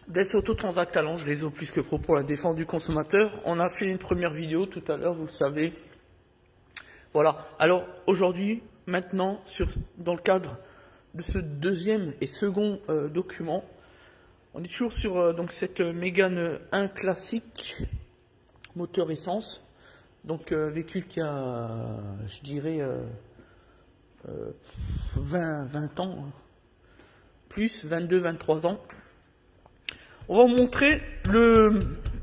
Des Autotransact à Lange, réseau plus que pro pour la défense du consommateur. On a fait une première vidéo tout à l'heure, vous le savez. Voilà. Alors aujourd'hui, maintenant, dans le cadre de ce deuxième et second document, on est toujours sur donc cette Mégane 1 classique, moteur essence. Donc véhicule qui a, je dirais, 20 ans, plus 22-23 ans. On va vous montrer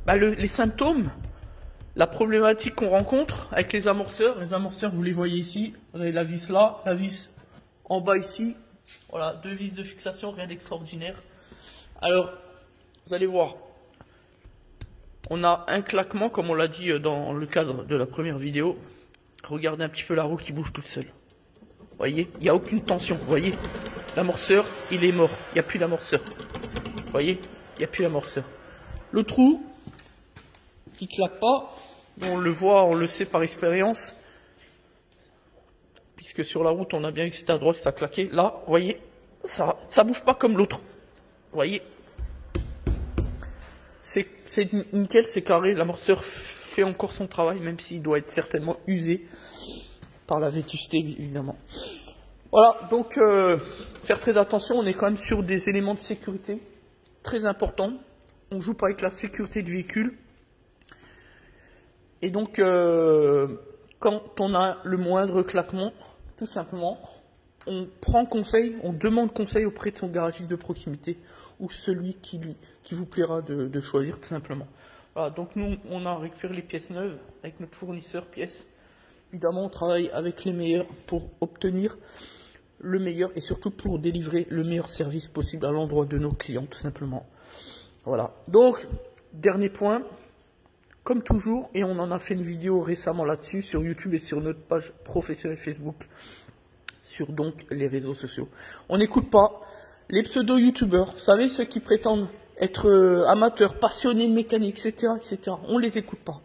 les symptômes, la problématique qu'on rencontre avec les amorceurs. Les amorceurs, vous les voyez ici. Vous avez la vis là, la vis en bas ici. Voilà, 2 vis de fixation, rien d'extraordinaire. Alors, vous allez voir, on a un claquement, comme on l'a dit dans le cadre de la première vidéo. Regardez un petit peu la roue qui bouge toute seule. Vous voyez, il n'y a aucune tension. Vous voyez, l'amorceur, il est mort. Il n'y a plus d'amorceur. Vous voyez, il n'y a plus d'amorceur. Le trou qui claque pas, on le voit, on le sait par expérience, puisque sur la route, on a bien vu que c'était à droite, ça a claqué. Là, vous voyez, ça bouge pas comme l'autre. Vous voyez, c'est nickel, c'est carré. L'amorceur fait encore son travail, même s'il doit être certainement usé par la vétusté, évidemment. Voilà, donc faire très attention, on est quand même sur des éléments de sécurité très importants. On joue pas avec la sécurité du véhicule. Et donc, quand on a le moindre claquement, tout simplement, on prend conseil, on demande conseil auprès de son garagiste de proximité ou celui qui vous plaira de choisir, tout simplement. Voilà, donc nous, on a récupéré les pièces neuves avec notre fournisseur pièces. Évidemment, on travaille avec les meilleurs pour obtenir le meilleur et surtout pour délivrer le meilleur service possible à l'endroit de nos clients, tout simplement. Voilà. Donc, dernier point, comme toujours, et on en a fait une vidéo récemment là-dessus sur YouTube et sur notre page professionnelle Facebook, sur donc les réseaux sociaux. On n'écoute pas les pseudo-youtubeurs, vous savez, ceux qui prétendent être amateurs, passionnés de mécanique, etc., etc. On les écoute pas.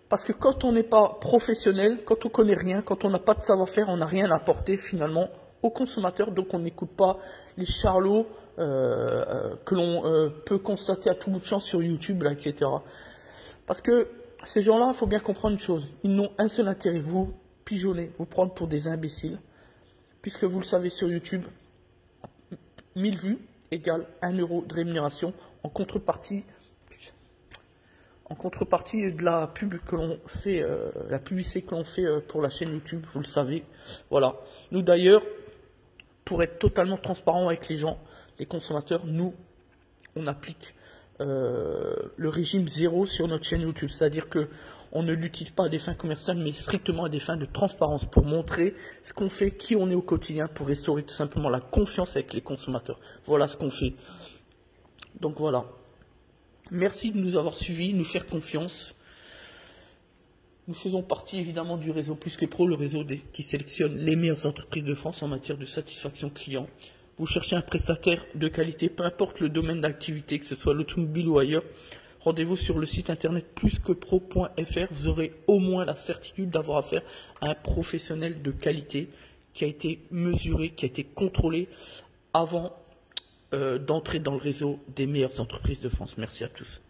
Parce que quand on n'est pas professionnel, quand on connaît rien, quand on n'a pas de savoir-faire, on n'a rien à apporter finalement aux consommateurs. Donc on n'écoute pas les charlots que l'on peut constater à tout bout de champ sur YouTube, là, etc. Parce que ces gens-là, il faut bien comprendre une chose. Ils n'ont un seul intérêt, vous pigeonner, vous prendre pour des imbéciles. Puisque vous le savez sur YouTube, 1000 vues égale 1 euro de rémunération en contrepartie de la pub que l'on fait, la publicité que l'on fait pour la chaîne YouTube, vous le savez. Voilà. Nous d'ailleurs, pour être totalement transparent avec les gens, les consommateurs, nous, on applique le régime 0 sur notre chaîne YouTube. C'est-à-dire que on ne l'utilise pas à des fins commerciales, mais strictement à des fins de transparence, pour montrer ce qu'on fait, qui on est au quotidien, pour restaurer tout simplement la confiance avec les consommateurs. Voilà ce qu'on fait. Donc voilà. Merci de nous avoir suivis, nous faire confiance. Nous faisons partie évidemment du réseau Plus que Pro, le réseau qui sélectionne les meilleures entreprises de France en matière de satisfaction client. Vous cherchez un prestataire de qualité, peu importe le domaine d'activité, que ce soit l'automobile ou ailleurs. Rendez-vous sur le site internet plusquepro.fr. Vous aurez au moins la certitude d'avoir affaire à un professionnel de qualité qui a été mesuré, qui a été contrôlé avant d'entrer dans le réseau des meilleures entreprises de France. Merci à tous.